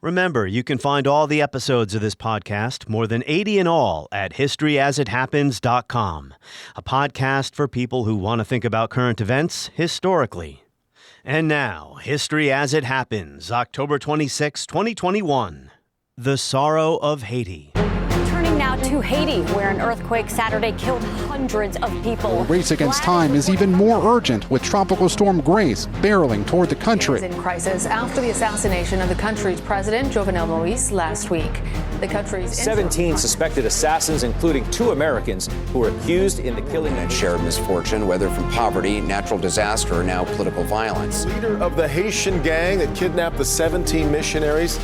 Remember, you can find all the episodes of this podcast, more than 80 in all, at historyasithappens.com, a podcast for people who want to think about current events historically. And now, History as It Happens, October 26, 2021. The Sorrow of Haiti. Turning now to Haiti, where an earthquake Saturday killed hundreds of people. The race against time is even more urgent, with Tropical Storm Grace barreling toward the country. In crisis after the assassination of the country's president, Jovenel Moise, last week. The country's 17 suspected assassins, including 2 Americans, who were accused in the killing and shared misfortune, whether from poverty, natural disaster, or now political violence. Leader of the Haitian gang that kidnapped the 17 missionaries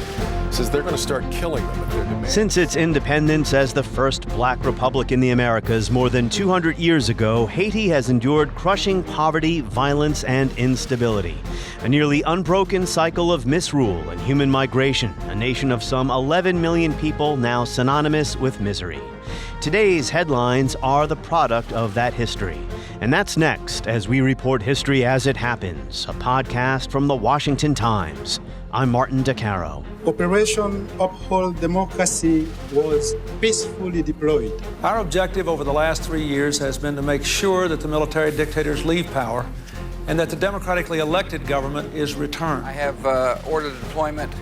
says they're going to start killing them if they're demanding. Since its independence as the first black republic in the Americas more than 200 years ago, Haiti has endured crushing poverty, violence, and instability. A nearly unbroken cycle of misrule and human migration, a nation of some 11 million people now synonymous with misery. Today's headlines are the product of that history. And that's next as we report History as It Happens, a podcast from the Washington Times. I'm Martin DeCaro. Operation Uphold Democracy was peacefully deployed. Our objective over the last 3 years has been to make sure that the military dictators leave power and that the democratically elected government is returned. I have ordered the deployment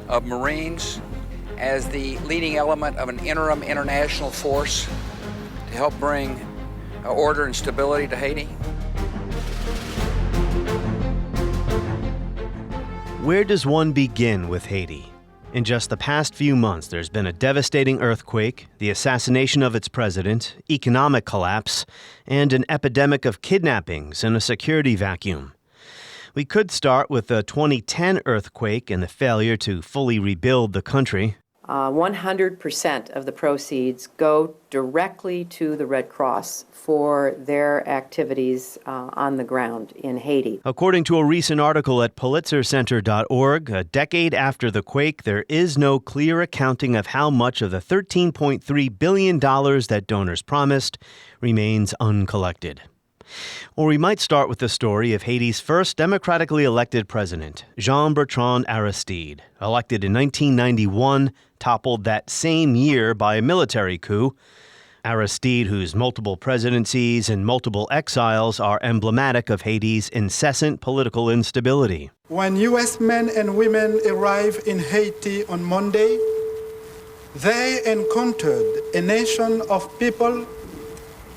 of Marines as the leading element of an interim international force to help bring order and stability to Haiti. Where does one begin with Haiti? In just the past few months, there's been a devastating earthquake, the assassination of its president, economic collapse, and an epidemic of kidnappings and a security vacuum. We could start with the 2010 earthquake and the failure to fully rebuild the country. 100% of the proceeds go directly to the Red Cross for their activities on the ground in Haiti. According to a recent article at PulitzerCenter.org, a decade after the quake, there is no clear accounting of how much of the $13.3 billion that donors promised remains uncollected. Or we might start with the story of Haiti's first democratically elected president, Jean-Bertrand Aristide, elected in 1991, toppled that same year by a military coup. Aristide, whose multiple presidencies and multiple exiles are emblematic of Haiti's incessant political instability. When U.S. men and women arrived in Haiti on Monday, they encountered a nation of people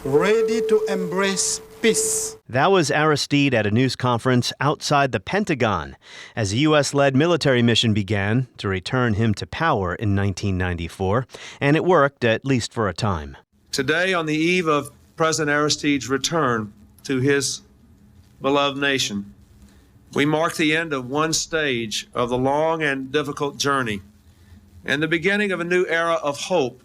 ready to embrace peace. That was Aristide at a news conference outside the Pentagon as a U.S.-led military mission began to return him to power in 1994, and it worked, at least for a time. Today, on the eve of President Aristide's return to his beloved nation, we mark the end of one stage of the long and difficult journey and the beginning of a new era of hope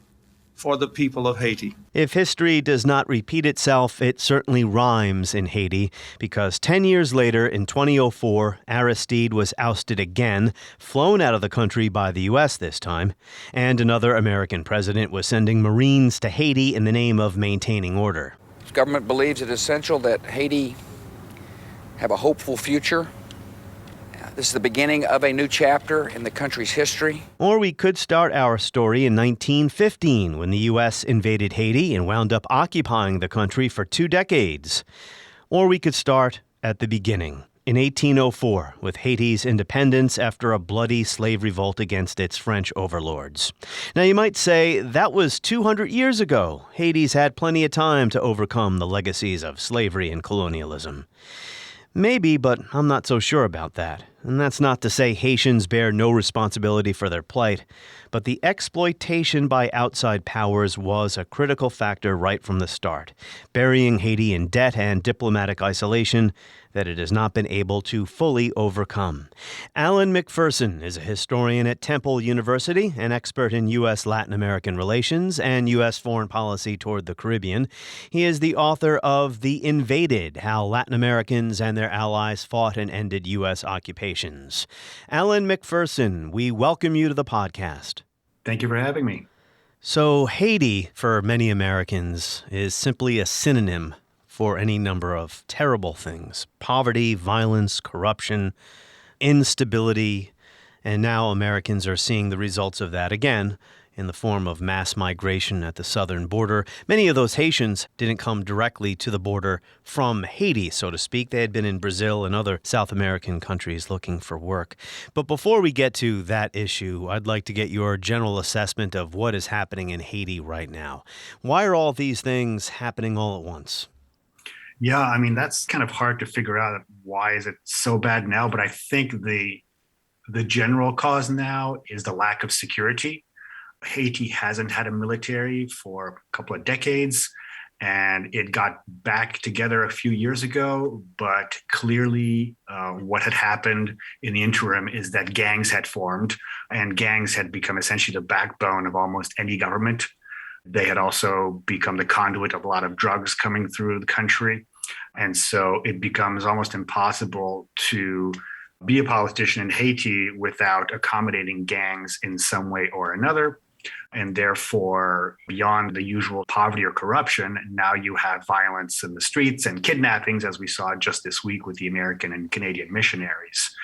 for the people of Haiti. If history does not repeat itself, it certainly rhymes in Haiti, because 10 years later, in 2004, Aristide was ousted again, flown out of the country by the U.S. this time, and another American president was sending Marines to Haiti in the name of maintaining order. The government believes it is essential that Haiti have a hopeful future. This is the beginning of a new chapter in the country's history. Or we could start our story in 1915 when the U.S. invaded Haiti and wound up occupying the country for 2 decades. Or we could start at the beginning, in 1804, with Haiti's independence after a bloody slave revolt against its French overlords. Now you might say that was 200 years ago. Haiti's had plenty of time to overcome the legacies of slavery and colonialism. Maybe, but I'm not so sure about that. And that's not to say Haitians bear no responsibility for their plight, but the exploitation by outside powers was a critical factor right from the start, burying Haiti in debt and diplomatic isolation that it has not been able to fully overcome. Alan McPherson is a historian at Temple University, an expert in U.S. Latin American relations and U.S. foreign policy toward the Caribbean. He is the author of The Invaded, How Latin Americans and Their Allies Fought and Ended U.S. Occupations. Alan McPherson, we welcome you to the podcast. Thank you for having me. So Haiti, for many Americans, is simply a synonym for any number of terrible things: poverty, violence, corruption, instability, And now Americans are seeing the results of that again in the form of mass migration at the southern border. Many of those Haitians didn't come directly to the border from Haiti, so to speak. They had been in Brazil and other South American countries looking for work. But before we get to that issue, I'd like to get your general assessment of what is happening in Haiti right now. Why are all these things happening all at once? Yeah, I mean, that's kind of hard to figure out. Why is it so bad now? But I think the general cause now is the lack of security. Haiti hasn't had a military for a couple of decades, and it got back together a few years ago. But clearly, what had happened in the interim is that gangs had formed, and gangs had become essentially the backbone of almost any government. They had also become the conduit of a lot of drugs coming through the country. And so it becomes almost impossible to be a politician in Haiti without accommodating gangs in some way or another. And therefore, beyond the usual poverty or corruption, now you have violence in the streets and kidnappings, as we saw just this week with the American and Canadian missionaries.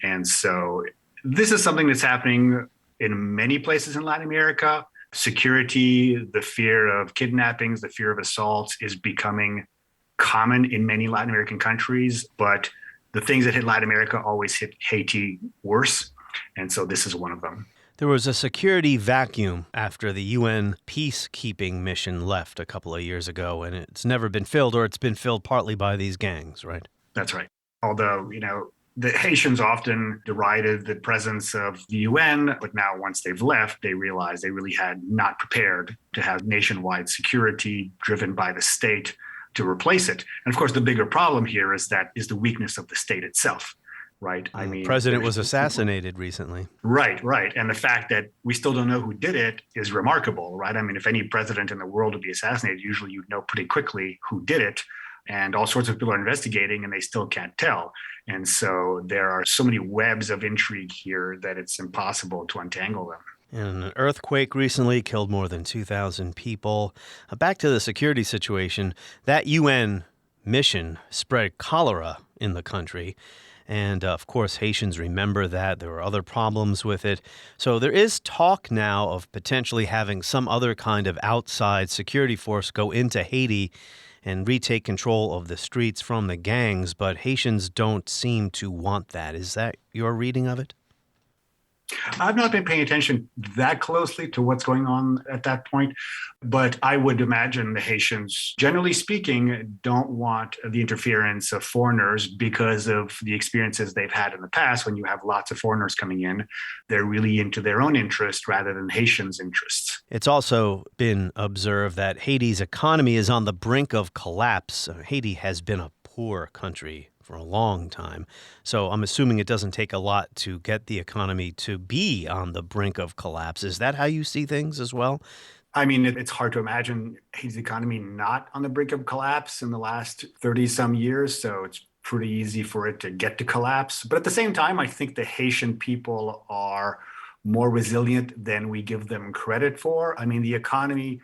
And so this is something that's happening in many places in Latin America. Security, the fear of kidnappings, the fear of assaults is becoming common in many Latin American countries. But the things that hit Latin America always hit Haiti worse. And so this is one of them. There was a security vacuum after the UN peacekeeping mission left a couple of years ago, and it's never been filled, or it's been filled partly by these gangs, right? That's right. Although, the Haitians often derided the presence of the UN, but now once they've left, they realize they really had not prepared to have nationwide security driven by the state to replace it. And of course, the bigger problem here is the weakness of the state itself. Right. I mean, the president was assassinated recently. Right. And the fact that we still don't know who did it is remarkable, right? I mean, if any president in the world would be assassinated, usually you'd know pretty quickly who did it. And all sorts of people are investigating and they still can't tell. And so there are so many webs of intrigue here that it's impossible to untangle them. And an earthquake recently killed more than 2,000 people. Back to the security situation. That UN mission spread cholera in the country. And, of course, Haitians remember that. There were other problems with it. So there is talk now of potentially having some other kind of outside security force go into Haiti and retake control of the streets from the gangs. But Haitians don't seem to want that. Is that your reading of it? I've not been paying attention that closely to what's going on at that point, but I would imagine the Haitians, generally speaking, don't want the interference of foreigners because of the experiences they've had in the past. When you have lots of foreigners coming in, they're really into their own interest rather than Haitians' interests. It's also been observed that Haiti's economy is on the brink of collapse. Haiti has been a poor country for a long time. So I'm assuming it doesn't take a lot to get the economy to be on the brink of collapse. Is that how you see things as well? I mean, it's hard to imagine Haiti's economy not on the brink of collapse in the last 30-some years. So it's pretty easy for it to get to collapse. But at the same time, I think the Haitian people are more resilient than we give them credit for. I mean, the economy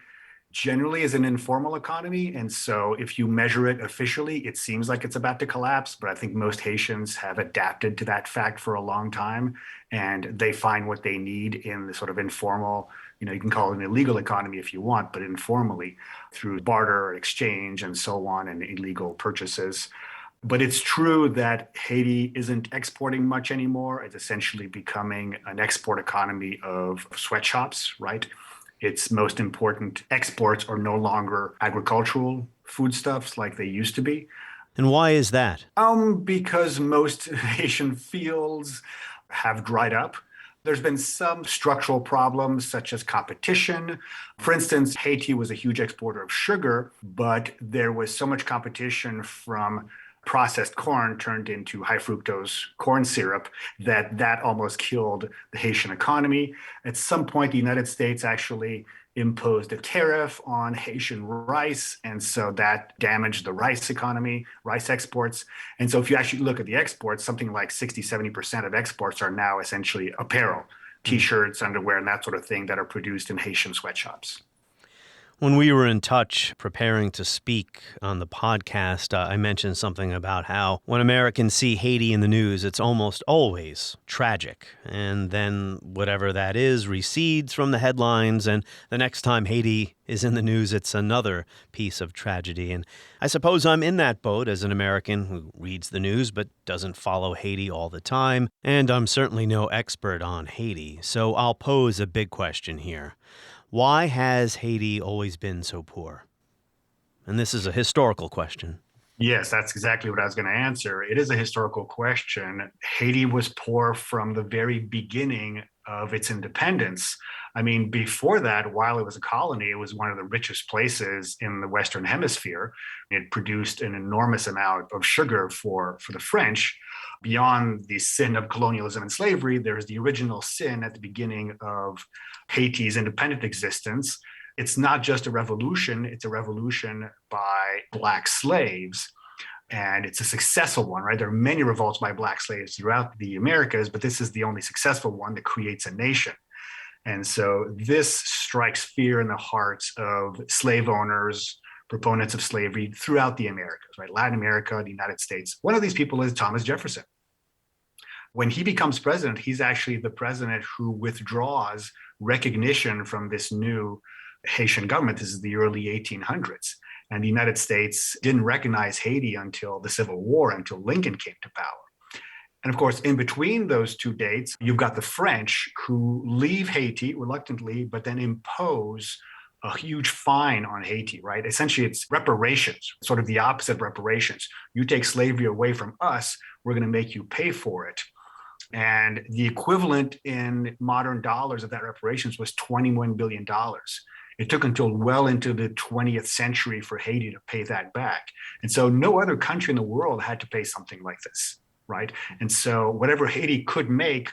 generally is an informal economy. And so if you measure it officially, it seems like it's about to collapse. But I think most Haitians have adapted to that fact for a long time. And they find what they need in the sort of informal, you can call it an illegal economy if you want, but informally through barter, exchange, and so on, and illegal purchases. But it's true that Haiti isn't exporting much anymore. It's essentially becoming an export economy of sweatshops, right? Its most important exports are no longer agricultural foodstuffs like they used to be. And why is that? Because most Haitian fields have dried up. There's been some structural problems such as competition. For instance, Haiti was a huge exporter of sugar, but there was so much competition from processed corn turned into high fructose corn syrup that almost killed the Haitian economy. At some point, the United States actually imposed a tariff on Haitian rice, and so that damaged the rice economy, rice exports. And so if you actually look at the exports, something like 60-70% of exports are now essentially apparel, T-shirts, underwear, and that sort of thing that are produced in Haitian sweatshops. When we were in touch preparing to speak on the podcast, I mentioned something about how when Americans see Haiti in the news, it's almost always tragic. And then whatever that is recedes from the headlines. And the next time Haiti is in the news, it's another piece of tragedy. And I suppose I'm in that boat as an American who reads the news but doesn't follow Haiti all the time. And I'm certainly no expert on Haiti. So I'll pose a big question here. Why has Haiti always been so poor? And this is a historical question. Yes, that's exactly what I was going to answer. It is a historical question. Haiti was poor from the very beginning of its independence. I mean, before that, while it was a colony, it was one of the richest places in the Western Hemisphere. It produced an enormous amount of sugar for the French. Beyond the sin of colonialism and slavery, there's the original sin at the beginning of Haiti's independent existence. It's not just a revolution, it's a revolution by Black slaves. And it's a successful one, right? There are many revolts by Black slaves throughout the Americas, but this is the only successful one that creates a nation. And so this strikes fear in the hearts of slave owners, proponents of slavery throughout the Americas, right? Latin America, the United States. One of these people is Thomas Jefferson. When he becomes president, he's actually the president who withdraws recognition from this new Haitian government. This is the early 1800s. And the United States didn't recognize Haiti until the Civil War, until Lincoln came to power. And of course, in between those two dates, you've got the French who leave Haiti reluctantly, but then impose a huge fine on Haiti, right? Essentially, it's reparations, sort of the opposite of reparations. You take slavery away from us, we're going to make you pay for it. And the equivalent in modern dollars of that reparations was $21 billion. It took until well into the 20th century for Haiti to pay that back. And so no other country in the world had to pay something like this, right? And so whatever Haiti could make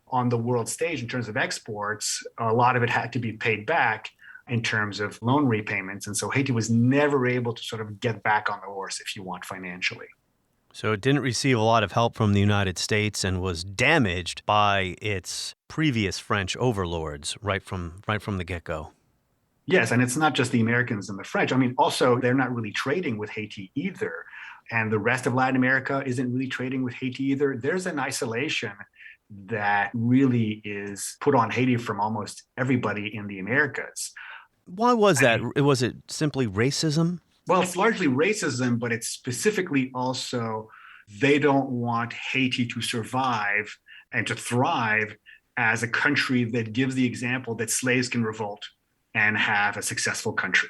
on the world stage in terms of exports, a lot of it had to be paid back in terms of loan repayments. And so Haiti was never able to sort of get back on the horse, if you want, financially. So it didn't receive a lot of help from the United States and was damaged by its previous French overlords right from the get-go. Yes, and it's not just the Americans and the French. I mean, also, they're not really trading with Haiti either. And the rest of Latin America isn't really trading with Haiti either. There's an isolation that really is put on Haiti from almost everybody in the Americas. Why was that? Was it simply racism? Well, it's largely racism, but it's specifically also they don't want Haiti to survive and to thrive as a country that gives the example that slaves can revolt and have a successful country,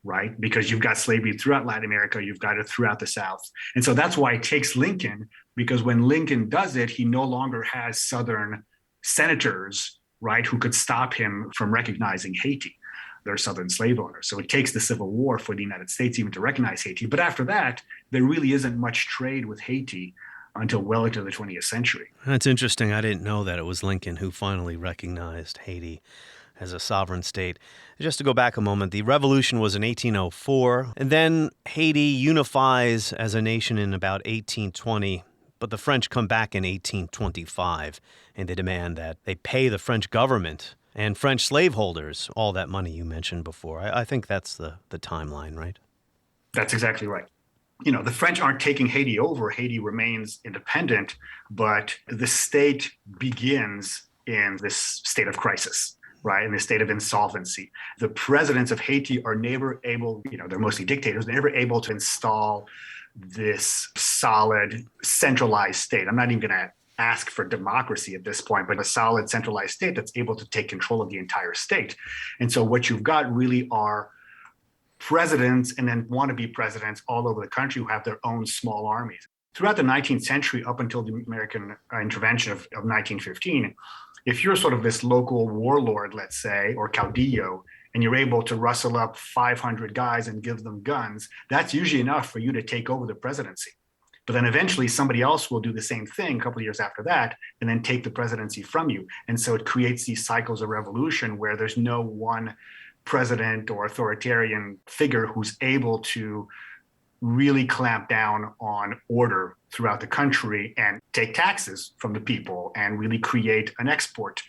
right? Because you've got slavery throughout Latin America, you've got it throughout the South. And so that's why it takes Lincoln, because when Lincoln does it, he no longer has Southern senators, right, who could stop him from recognizing Haiti. They're Southern slave owners. So it takes the Civil War for the United States even to recognize Haiti. But after that, there really isn't much trade with Haiti until well into the 20th century. That's interesting. I didn't know that it was Lincoln who finally recognized Haiti as a sovereign state. Just to go back a moment, the revolution was in 1804, and then Haiti unifies as a nation in about 1820, but the French come back in 1825, and they demand that they pay the French government and French slaveholders all that money you mentioned before. I think that's the timeline, right? That's exactly right. You know, the French aren't taking Haiti over. Haiti remains independent, but the state begins in this state of crisis, right? In this state of insolvency. The presidents of Haiti are never able, they're mostly dictators, they're never able to install this solid, centralized state. I'm not even going to ask for democracy at this point, but a solid, centralized state that's able to take control of the entire state. And so what you've got really are presidents and then wannabe presidents all over the country who have their own small armies. Throughout the 19th century, up until the American intervention of 1915, if you're sort of this local warlord, let's say, or caudillo, and you're able to rustle up 500 guys and give them guns, that's usually enough for you to take over the presidency. But then eventually somebody else will do the same thing a couple of years after that and then take the presidency from you. And so it creates these cycles of revolution where there's no one president or authoritarian figure who's able to really clamp down on order throughout the country and take taxes from the people and really create an export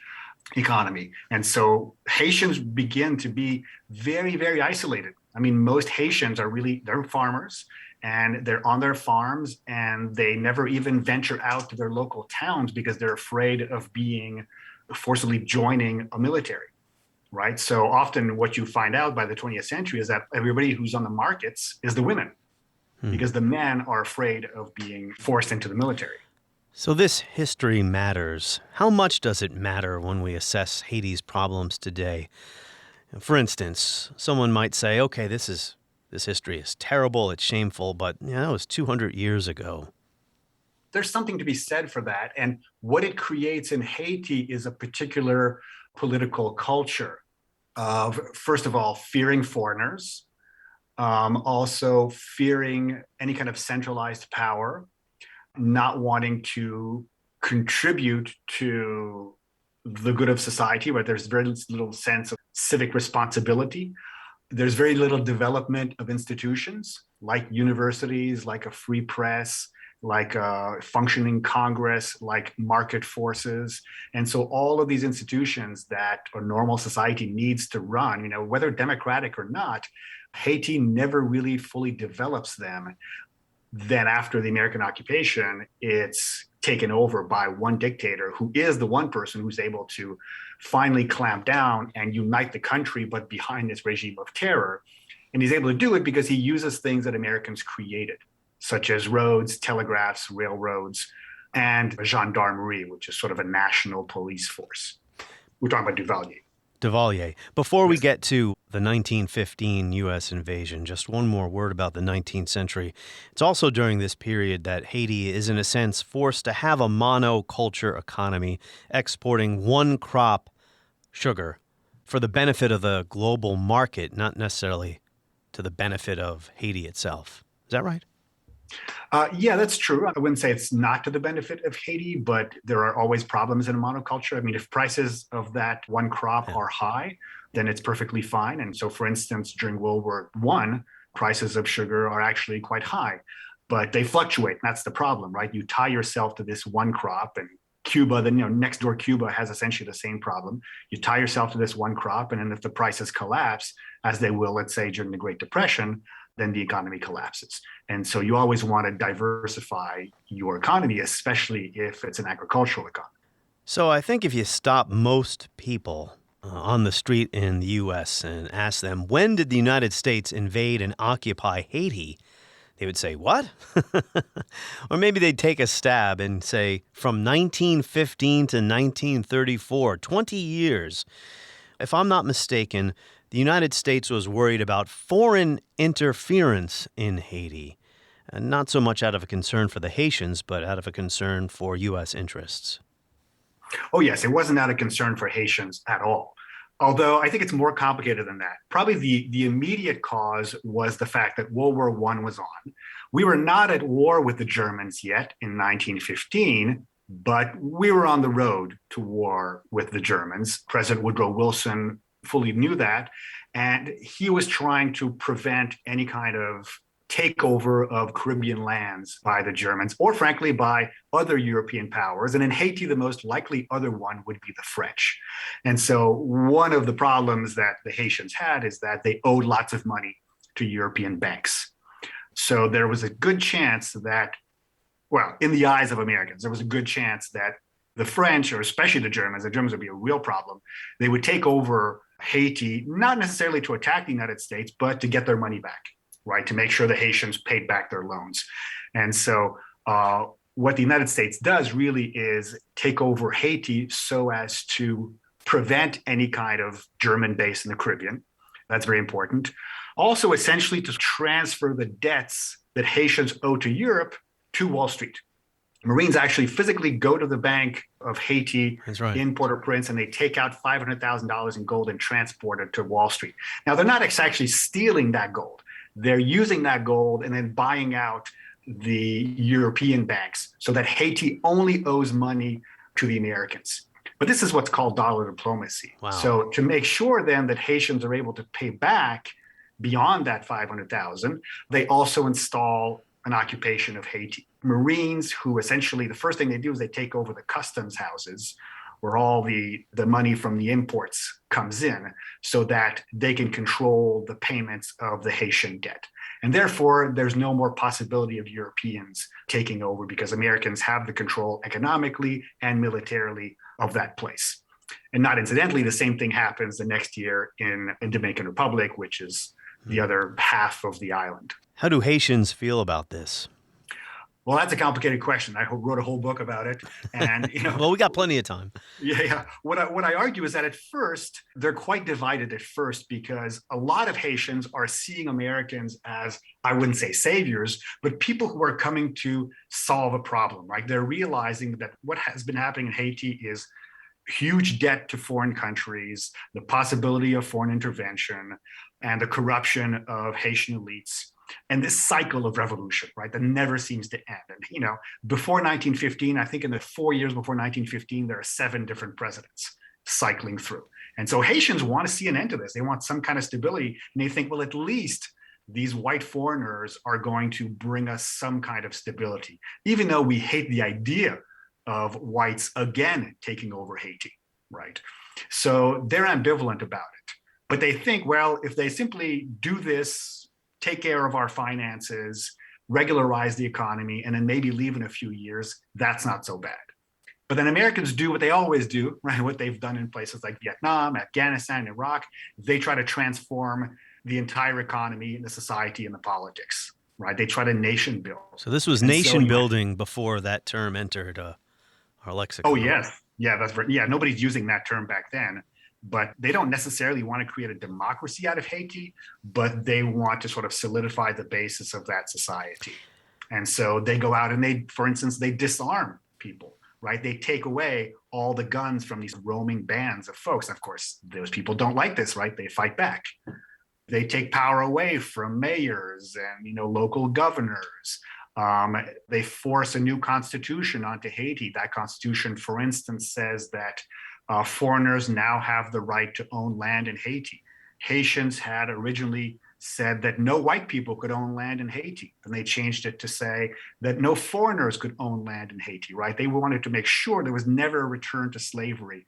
economy. And so Haitians begin to be very, very isolated. I mean, most Haitians they're farmers and they're on their farms and they never even venture out to their local towns because they're afraid of being forcibly joining a military, right? So often what you find out by the 20th century is that everybody who's on the markets is the women because the men are afraid of being forced into the military. So this history matters. How much does it matter when we assess Haiti's problems today? For instance, someone might say, okay, this history is terrible, it's shameful, but it was 200 years ago. There's something to be said for that. And what it creates in Haiti is a particular political culture of, first of all, fearing foreigners, also fearing any kind of centralized power, not wanting to contribute to the good of society, where there's very little sense of civic responsibility. There's very little development of institutions like universities, like a free press, like a functioning Congress, like market forces. And so all of these institutions that a normal society needs to run, whether democratic or not, Haiti never really fully develops them. Then after the American occupation, it's taken over by one dictator who is the one person who's able to finally clamp down and unite the country, but behind this regime of terror. And he's able to do it because he uses things that Americans created, such as roads, telegraphs, railroads, and a gendarmerie, which is sort of a national police force. We're talking about Duvalier. Before we get to the 1915 U.S. invasion, just one more word about the 19th century. It's also during this period that Haiti is, in a sense, forced to have a monoculture economy, exporting one crop, sugar, for the benefit of the global market, not necessarily to the benefit of Haiti itself. Is that right? Yeah, that's true. I wouldn't say it's not to the benefit of Haiti, but there are always problems in a monoculture. I mean, if prices of that one crop are high, then it's perfectly fine. And so, for instance, during World War I, prices of sugar are actually quite high, but they fluctuate. And that's the problem, right? You tie yourself to this one crop, and Cuba, then next door Cuba has essentially the same problem. You tie yourself to this one crop, and then if the prices collapse, as they will, let's say, during the Great Depression, then the economy collapses. And so you always want to diversify your economy, especially if it's an agricultural economy. So I think if you stop most people on the street in the U.S. and ask them, when did the United States invade and occupy Haiti? They would say, what? Or maybe they'd take a stab and say, from 1915 to 1934, 20 years. If I'm not mistaken, the United States was worried about foreign interference in Haiti, and not so much out of a concern for the Haitians, but out of a concern for U.S. interests. Oh, yes, it wasn't out of concern for Haitians at all. Although I think it's more complicated than that. Probably the immediate cause was the fact that World War I was on. We were not at war with the Germans yet in 1915, but we were on the road to war with the Germans. President Woodrow Wilson fully knew that, and he was trying to prevent any kind of takeover of Caribbean lands by the Germans, or frankly by other European powers. And in Haiti, the most likely other one would be the French. And so one of the problems that the Haitians had is that they owed lots of money to European banks. So there was a good chance that, well, in the eyes of Americans, there was a good chance that the French, or especially the Germans would be a real problem. They would take over Haiti, not necessarily to attack the United States, but to get their money back, right? To make sure the Haitians paid back their loans. And so what the United States does really is take over Haiti so as to prevent any kind of German base in the Caribbean. That's very important. Also, essentially to transfer the debts that Haitians owe to Europe to Wall Street. Marines actually physically go to the Bank of Haiti in Port-au-Prince, and they take out $500,000 in gold and transport it to Wall Street. Now, they're not actually stealing that gold. They're using that gold and then buying out the European banks so that Haiti only owes money to the Americans. But this is what's called dollar diplomacy. Wow. So to make sure then that Haitians are able to pay back beyond that $500,000, they also install an occupation of Haiti. Marines who essentially, the first thing they do is they take over the customs houses where all the money from the imports comes in, so that they can control the payments of the Haitian debt. And therefore, there's no more possibility of Europeans taking over because Americans have the control economically and militarily of that place. And not incidentally, the same thing happens the next year in Dominican Republic, which is the other half of the island. How do Haitians feel about this? Well, that's a complicated question. I wrote a whole book about it, and well, we got plenty of time. Yeah. What I argue is that at first they're quite divided at first, because a lot of Haitians are seeing Americans as, I wouldn't say saviors, but people who are coming to solve a problem. Right? They're realizing that what has been happening in Haiti is huge debt to foreign countries, the possibility of foreign intervention, and the corruption of Haitian elites. And this cycle of revolution, right, that never seems to end. And, before 1915, I think in the 4 years before 1915, there are 7 different presidents cycling through. And so Haitians want to see an end to this. They want some kind of stability. And they think, well, at least these white foreigners are going to bring us some kind of stability, even though we hate the idea of whites again taking over Haiti, right? So they're ambivalent about it. But they think, well, if they simply do this, take care of our finances, regularize the economy, and then maybe leave in a few years, that's not so bad. But then Americans do what they always do, right? What they've done in places like Vietnam, Afghanistan, Iraq. They try to transform the entire economy and the society and the politics, right? They try to nation build. So this was nation building before that term entered our lexicon. Oh, yes. Yeah, that's right. Yeah, nobody's using that term back then. But they don't necessarily want to create a democracy out of Haiti, but they want to sort of solidify the basis of that society. And so they go out and they, for instance, they disarm people, right? They take away all the guns from these roaming bands of folks. Of course, those people don't like this, right? They fight back. They take power away from mayors and, local governors. They force a new constitution onto Haiti. That constitution, for instance, says that foreigners now have the right to own land in Haiti. Haitians had originally said that no white people could own land in Haiti, and they changed it to say that no foreigners could own land in Haiti, right? They wanted to make sure there was never a return to slavery.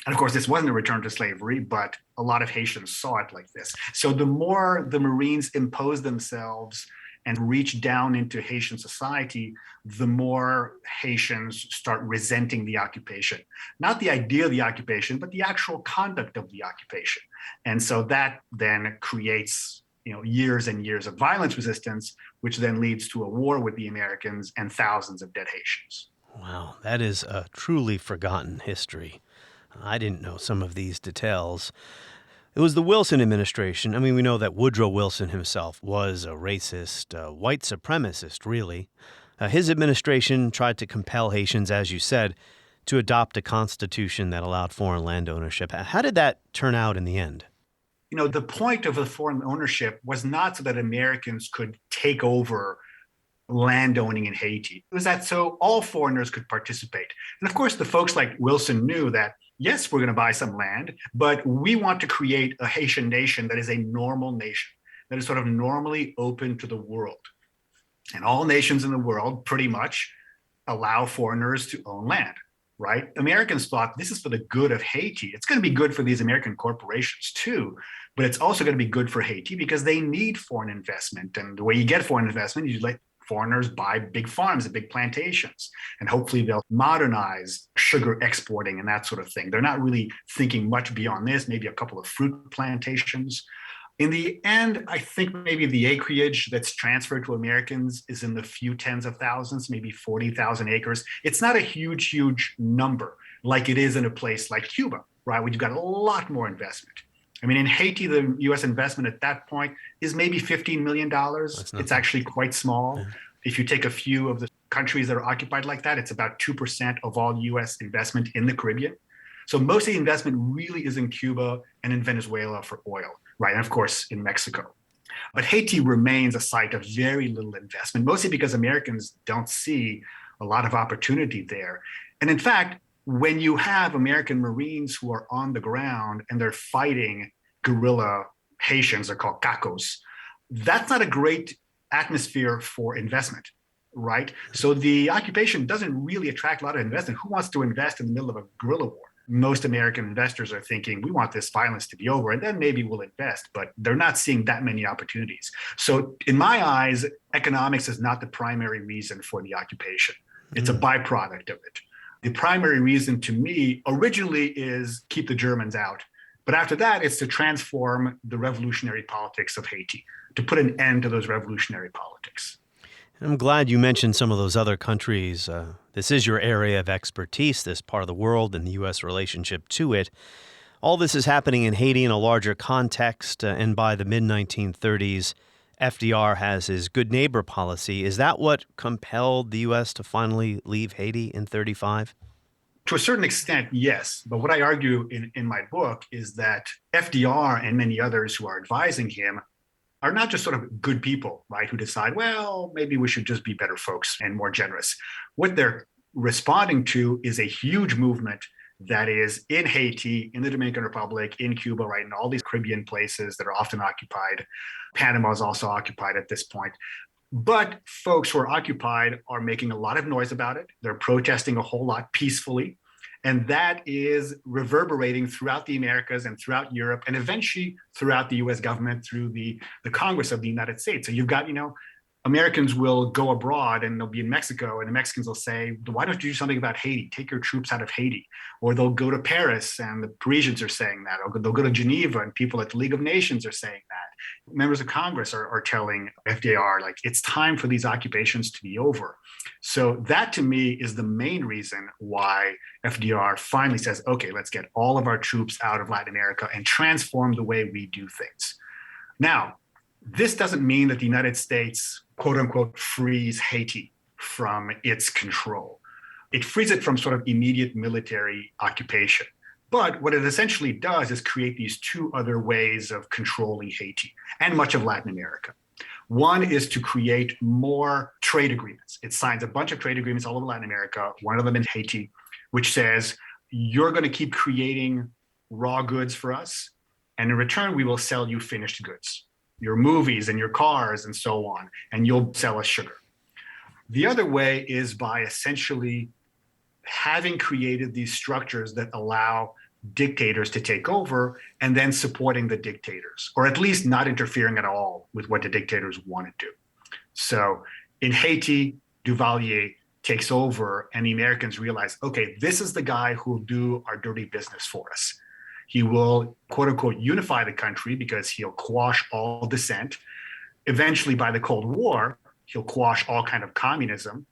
And of course, this wasn't a return to slavery, but a lot of Haitians saw it like this. So the more the Marines imposed themselves and reach down into Haitian society, the more Haitians start resenting the occupation. Not the idea of the occupation, but the actual conduct of the occupation. And so that then creates, years and years of violence resistance, which then leads to a war with the Americans and thousands of dead Haitians. Wow, that is a truly forgotten history. I didn't know some of these details. It was the Wilson administration. I mean, we know that Woodrow Wilson himself was a racist, a white supremacist, really. His administration tried to compel Haitians, as you said, to adopt a constitution that allowed foreign land ownership. How did that turn out in the end? The point of the foreign ownership was not so that Americans could take over land owning in Haiti. It was that so all foreigners could participate. And of course, the folks like Wilson knew that, yes, we're going to buy some land, but we want to create a Haitian nation that is a normal nation, that is sort of normally open to the world. And all nations in the world pretty much allow foreigners to own land, right? Americans thought this is for the good of Haiti. It's going to be good for these American corporations too, but it's also going to be good for Haiti because they need foreign investment. And the way you get foreign investment, you let foreigners buy big farms and big plantations, and hopefully they'll modernize sugar exporting and that sort of thing. They're not really thinking much beyond this, maybe a couple of fruit plantations. In the end, I think maybe the acreage that's transferred to Americans is in the few tens of thousands, maybe 40,000 acres. It's not a huge number like it is in a place like Cuba, right, where you've got a lot more investment. I mean, in Haiti, the U.S. investment at that point is maybe $15 million. It's actually quite small. Yeah. If you take a few of the countries that are occupied like that, it's about 2% of all U.S. investment in the Caribbean. So most of the investment really is in Cuba and in Venezuela for oil, right? And of course, in Mexico. But Haiti remains a site of very little investment, mostly because Americans don't see a lot of opportunity there. And in fact, when you have American Marines who are on the ground and they're fighting guerrilla Haitians, they're called cacos, that's not a great atmosphere for investment. right? So the occupation doesn't really attract a lot of investment. Who wants to invest in the middle of a guerrilla war? Most American investors are thinking, we want this violence to be over, and then maybe we'll invest, but they're not seeing that many opportunities. So in my eyes, economics is not the primary reason for the occupation. It's a byproduct of it. The primary reason to me originally is keep the Germans out. But after that, it's to transform the revolutionary politics of Haiti, to put an end to those revolutionary politics. I'm glad you mentioned some of those other countries. This is your area of expertise, this part of the world and the U.S. relationship to it. All this is happening in Haiti in a larger context, and by the mid-1930s, FDR has his good neighbor policy. Is that what compelled the U.S. to finally leave Haiti in 1935? To a certain extent, yes. But what I argue in my book is that FDR and many others who are advising him are not just sort of good people, right, who decide, well, maybe we should just be better folks and more generous. What they're responding to is a huge movement that is in Haiti, in the Dominican Republic, in Cuba, right, in all these Caribbean places that are often occupied. Panama is also occupied at this point. But folks who are occupied are making a lot of noise about it. They're protesting a whole lot peacefully. And that is reverberating throughout the Americas and throughout Europe, and eventually throughout the US government through the Congress of the United States. So you've got, Americans will go abroad and they'll be in Mexico, and the Mexicans will say, why don't you do something about Haiti? Take your troops out of Haiti. Or they'll go to Paris, and the Parisians are saying that. Or they'll go to Geneva, and people at the League of Nations are saying that. Members of Congress are telling FDR, like, it's time for these occupations to be over. So that, to me, is the main reason why FDR finally says, okay, let's get all of our troops out of Latin America and transform the way we do things. Now, this doesn't mean that the United States, quote unquote, frees Haiti from its control. It frees it from sort of immediate military occupation. But what it essentially does is create these two other ways of controlling Haiti and much of Latin America. One is to create more trade agreements. It signs a bunch of trade agreements all over Latin America, one of them in Haiti, which says, you're going to keep creating raw goods for us, and in return, we will sell you finished goods. Your movies and your cars and so on, and you'll sell us sugar. The other way is by essentially having created these structures that allow dictators to take over and then supporting the dictators, or at least not interfering at all with what the dictators want to do. So in Haiti, Duvalier takes over and the Americans realize, okay, this is the guy who will do our dirty business for us. He will, quote unquote, unify the country because he'll quash all dissent. Eventually, by the Cold War, he'll quash all kind of communism.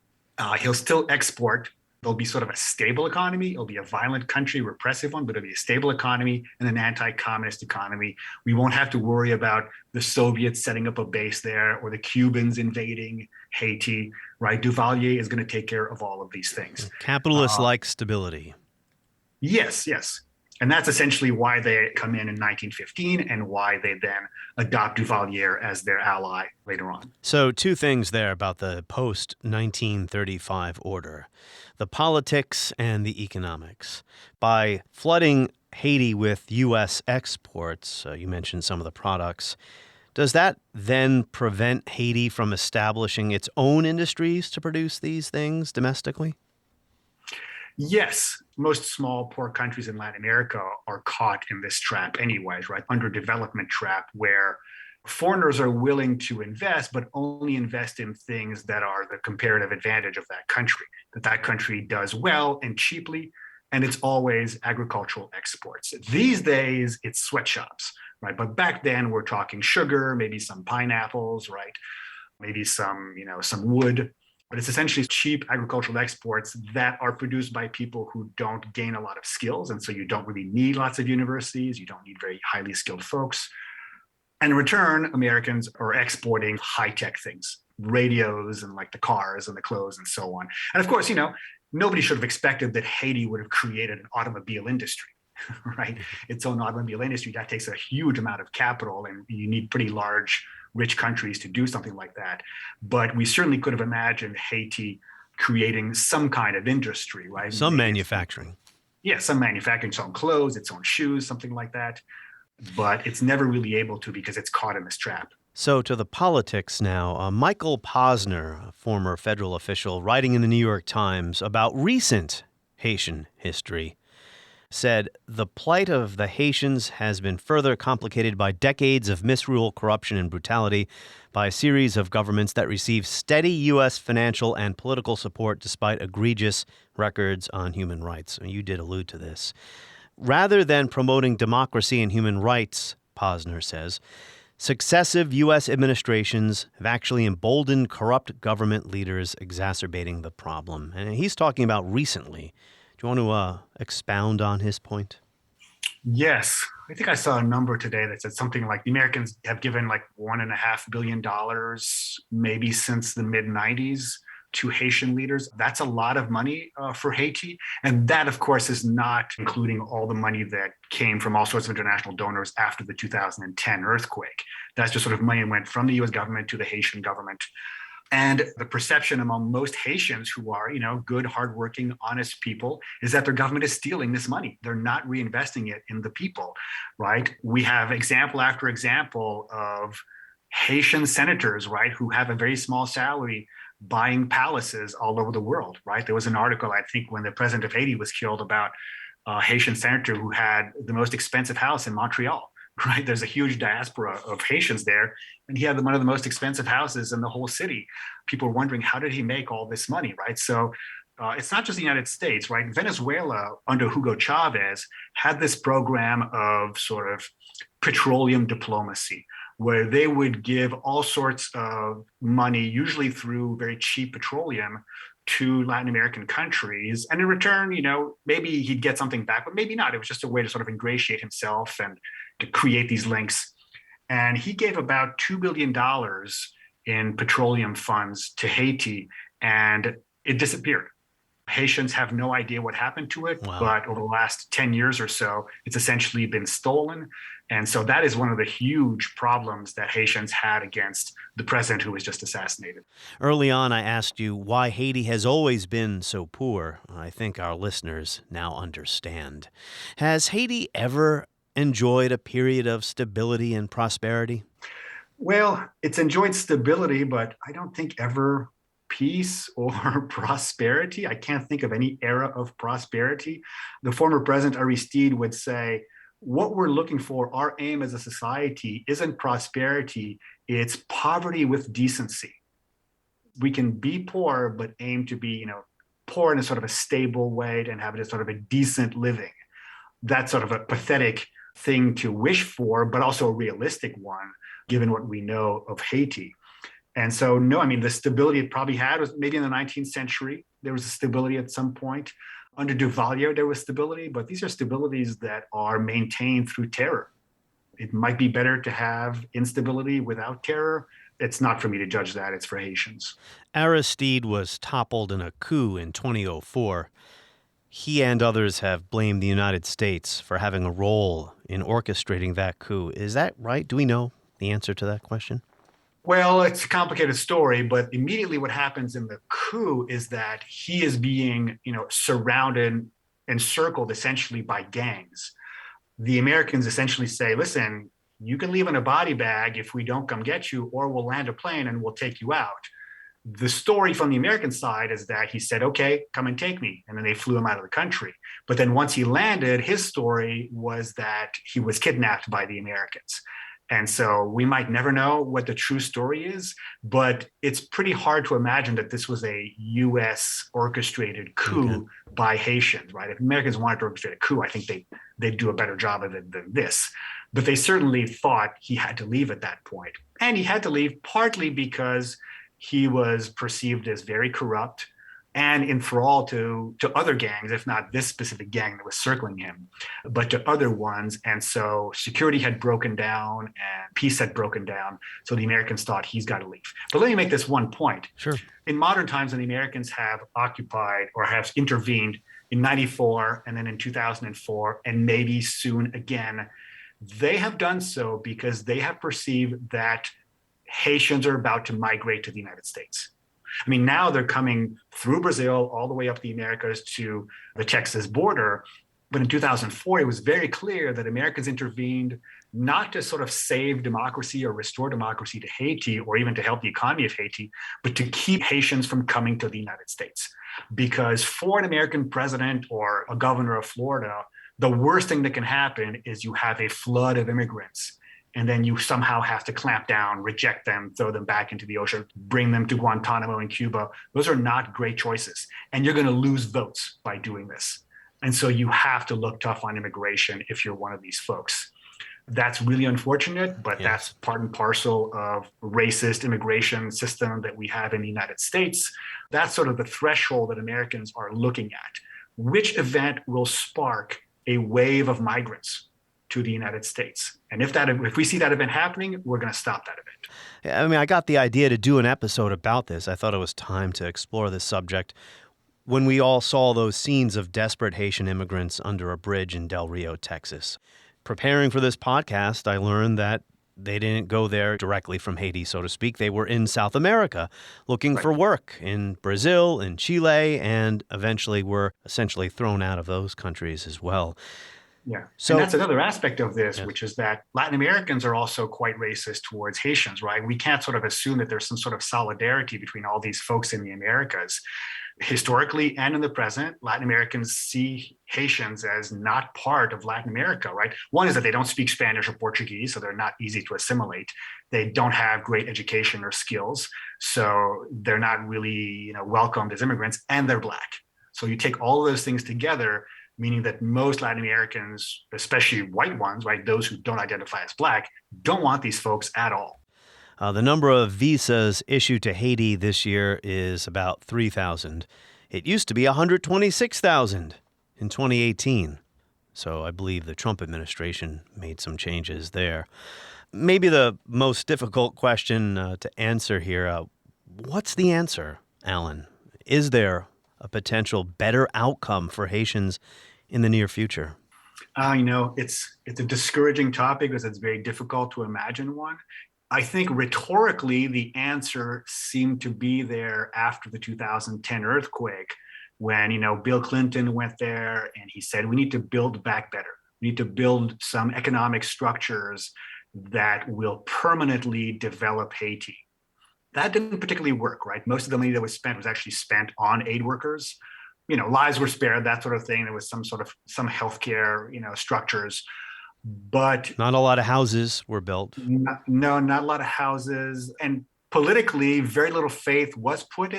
He'll still export. There'll be sort of a stable economy. It'll be a violent country, repressive one, but it'll be a stable economy and an anti-communist economy. We won't have to worry about the Soviets setting up a base there or the Cubans invading Haiti, right? Duvalier is going to take care of all of these things. Capitalist-like stability. Yes, yes. And that's essentially why they come in 1915 and why they then adopt Duvalier as their ally later on. So two things there about the post-1935 order, the politics and the economics. By flooding Haiti with U.S. exports, you mentioned some of the products, does that then prevent Haiti from establishing its own industries to produce these things domestically? Yes, most small, poor countries in Latin America are caught in this trap anyways, right? Underdevelopment trap where foreigners are willing to invest, but only invest in things that are the comparative advantage of that country does well and cheaply, and it's always agricultural exports. These days, it's sweatshops, right? But back then, we're talking sugar, maybe some pineapples, right? Maybe some wood. But it's essentially cheap agricultural exports that are produced by people who don't gain a lot of skills. And so you don't really need lots of universities. You don't need very highly skilled folks. And in return, Americans are exporting high-tech things, radios and like the cars and the clothes and so on. And of course, nobody should have expected that Haiti would have created an automobile industry, right? Its own automobile industry. That takes a huge amount of capital, and you need pretty large rich countries to do something like that. But we certainly could have imagined Haiti creating some kind of industry, right? Some manufacturing. Yeah, some manufacturing, its own clothes, its own shoes, something like that. But it's never really able to because it's caught in this trap. So to the politics now. Michael Posner, a former federal official, writing in the New York Times about recent Haitian history, said the plight of the Haitians has been further complicated by decades of misrule, corruption, and brutality by a series of governments that receive steady U.S. financial and political support despite egregious records on human rights. You did allude to this. Rather than promoting democracy and human rights, Posner says, successive U.S. administrations have actually emboldened corrupt government leaders, exacerbating the problem. And he's talking about recently. Do you want to expound on his point? Yes. I think I saw a number today that said something like the Americans have given like $1.5 billion maybe since the mid-90s to Haitian leaders. That's a lot of money for Haiti. And that, of course, is not including all the money that came from all sorts of international donors after the 2010 earthquake. That's just sort of money that went from the US government to the Haitian government. And the perception among most Haitians who are, good, hardworking, honest people is that their government is stealing this money. They're not reinvesting it in the people, right? We have example after example of Haitian senators, right, who have a very small salary buying palaces all over the world, right? There was an article, I think, when the president of Haiti was killed about a Haitian senator who had the most expensive house in Montreal. Right, there's a huge diaspora of Haitians there, and he had one of the most expensive houses in the whole city. People were wondering, how did he make all this money, right? So it's not just the United States, right? Venezuela, under Hugo Chavez, had this program of sort of petroleum diplomacy, where they would give all sorts of money, usually through very cheap petroleum, to Latin American countries. And in return, maybe he'd get something back, but maybe not. It was just a way to sort of ingratiate himself and to create these links. And he gave about $2 billion in petroleum funds to Haiti, and it disappeared. Haitians have no idea what happened to it, but over the last 10 years or so, it's essentially been stolen. And so that is one of the huge problems that Haitians had against the president who was just assassinated. Early on, I asked you why Haiti has always been so poor. I think our listeners now understand. Has Haiti ever enjoyed a period of stability and prosperity? Well, it's enjoyed stability, but I don't think ever peace or prosperity. I can't think of any era of prosperity. The former president Aristide would say, what we're looking for, our aim as a society, isn't prosperity, it's poverty with decency. We can be poor, but aim to be, poor in a sort of a stable way and have it as sort of a decent living. That's sort of a pathetic thing to wish for, but also a realistic one, given what we know of Haiti. And so, no, the stability it probably had was maybe in the 19th century. There was a stability at some point. Under Duvalier, there was stability, but these are stabilities that are maintained through terror. It might be better to have instability without terror. It's not for me to judge that. It's for Haitians. Aristide was toppled in a coup in 2004. He and others have blamed the United States for having a role in orchestrating that coup. Is that right? Do we know the answer to that question? Well, it's a complicated story, but immediately what happens in the coup is that he is being, surrounded, encircled essentially by gangs. The Americans essentially say, listen, you can leave in a body bag if we don't come get you, or we'll land a plane and we'll take you out. The story from the American side is that he said, okay, come and take me. And then they flew him out of the country. But then once he landed, his story was that he was kidnapped by the Americans. And so we might never know what the true story is, but it's pretty hard to imagine that this was a U.S. orchestrated coup by Haitians, right? If Americans wanted to orchestrate a coup, I think they'd do a better job of it than this. But they certainly thought he had to leave at that point. And he had to leave partly because he was perceived as very corrupt and enthralled to other gangs, if not this specific gang that was circling him, but to other ones. And so security had broken down and peace had broken down. So the Americans thought he's got to leave. But let me make this one point. Sure. In modern times, when the Americans have occupied or have intervened in 94 and then in 2004 and maybe soon again, they have done so because they have perceived that Haitians are about to migrate to the United States. Now they're coming through Brazil all the way up the Americas to the Texas border. But in 2004, it was very clear that Americans intervened not to sort of save democracy or restore democracy to Haiti or even to help the economy of Haiti, but to keep Haitians from coming to the United States. Because for an American president or a governor of Florida, the worst thing that can happen is you have a flood of immigrants, and then you somehow have to clamp down, reject them, throw them back into the ocean, bring them to Guantanamo in Cuba. Those are not great choices. And you're going to lose votes by doing this. And so you have to look tough on immigration if you're one of these folks. That's really unfortunate, but that's part and parcel of racist immigration system that we have in the United States. That's sort of the threshold that Americans are looking at. Which event will spark a wave of migrants to the United States? And if we see that event happening, we're going to stop that event. I mean, I got the idea to do an episode about this. I thought it was time to explore this subject when we all saw those scenes of desperate Haitian immigrants under a bridge in Del Rio, Texas. Preparing for this podcast, I learned that they didn't go there directly from Haiti, so to speak. They were in South America looking for work in Brazil, in Chile, and eventually were essentially thrown out of those countries as well. Yeah. So and that's another aspect of this, which is that Latin Americans are also quite racist towards Haitians, right? We can't sort of assume that there's some sort of solidarity between all these folks in the Americas. Historically and in the present, Latin Americans see Haitians as not part of Latin America, right? One is that they don't speak Spanish or Portuguese, so they're not easy to assimilate. They don't have great education or skills, so they're not really, welcomed as immigrants, and they're Black. So you take all of those things together, meaning that most Latin Americans, especially white ones, right, those who don't identify as Black, don't want these folks at all. The number of visas issued to Haiti this year is about 3,000. It used to be 126,000 in 2018. So I believe the Trump administration made some changes there. Maybe the most difficult question to answer here, what's the answer, Alan? Is there a potential better outcome for Haitians in the near future? It's a discouraging topic because it's very difficult to imagine one. I think rhetorically, the answer seemed to be there after the 2010 earthquake when, Bill Clinton went there and he said, we need to build back better. We need to build some economic structures that will permanently develop Haiti. That didn't particularly work, right? Most of the money that was spent was actually spent on aid workers. Lives were spared, that sort of thing. There was some healthcare, structures. But not a lot of houses were built. No, not a lot of houses. And politically, very little faith was put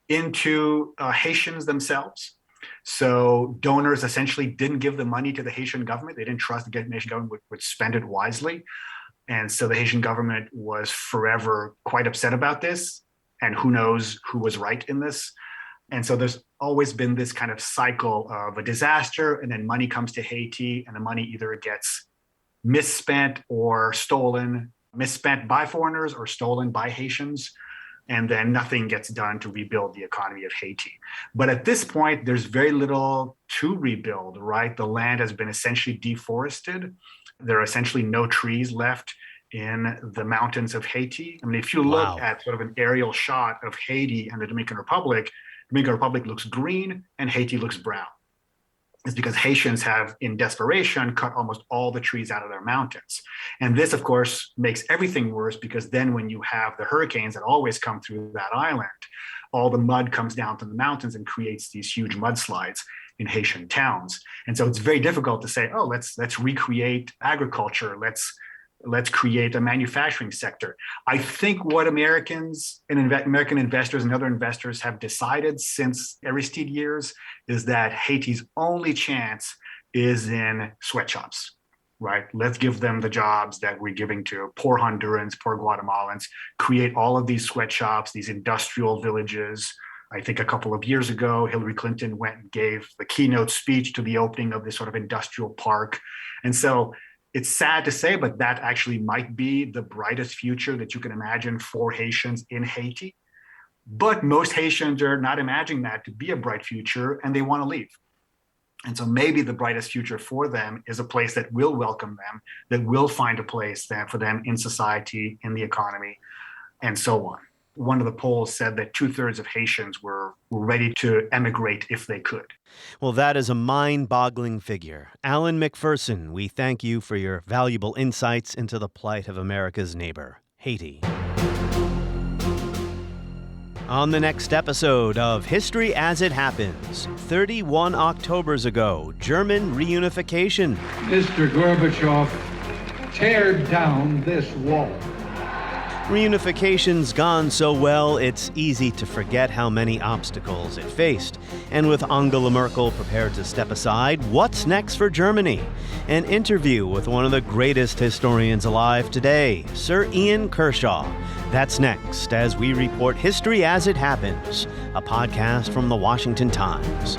into Haitians themselves. So donors essentially didn't give the money to the Haitian government. They didn't trust the Haitian government would spend it wisely. And so the Haitian government was forever quite upset about this. And who knows who was right in this. And so there's always been this kind of cycle of a disaster, and then money comes to Haiti, and the money either gets misspent or stolen, misspent by foreigners or stolen by Haitians, and then nothing gets done to rebuild the economy of Haiti. But at this point, there's very little to rebuild, right? The land has been essentially deforested. There are essentially no trees left in the mountains of Haiti. I mean, if you look at sort of an aerial shot of Haiti and the Dominican Republic looks green and Haiti looks brown. It's because Haitians have, in desperation, cut almost all the trees out of their mountains. And this, of course, makes everything worse because then when you have the hurricanes that always come through that island, all the mud comes down to the mountains and creates these huge mudslides in Haitian towns. And so it's very difficult to say, let's recreate agriculture. Let's create a manufacturing sector. I think what Americans and American investors and other investors have decided since Aristide years is that Haiti's only chance is in sweatshops, right? Let's give them the jobs that we're giving to poor Hondurans, poor Guatemalans, create all of these sweatshops, these industrial villages. I think a couple of years ago, Hillary Clinton went and gave the keynote speech to the opening of this sort of industrial park. And so it's sad to say, but that actually might be the brightest future that you can imagine for Haitians in Haiti. But most Haitians are not imagining that to be a bright future, and they want to leave. And so maybe the brightest future for them is a place that will welcome them, that will find a place for them in society, in the economy, and so on. one of the polls said that 2/3 of Haitians were ready to emigrate if they could. Well, that is a mind-boggling figure. Alan McPherson, we thank you for your valuable insights into the plight of America's neighbor, Haiti. On the next episode of History as It Happens, 31 Octobers ago, German reunification. Mr. Gorbachev, tear down this wall. Reunification's gone so well, it's easy to forget how many obstacles it faced. And with Angela Merkel prepared to step aside, what's next for Germany? An interview with one of the greatest historians alive today, Sir Ian Kershaw. That's next as we report History as It Happens, a podcast from the Washington Times.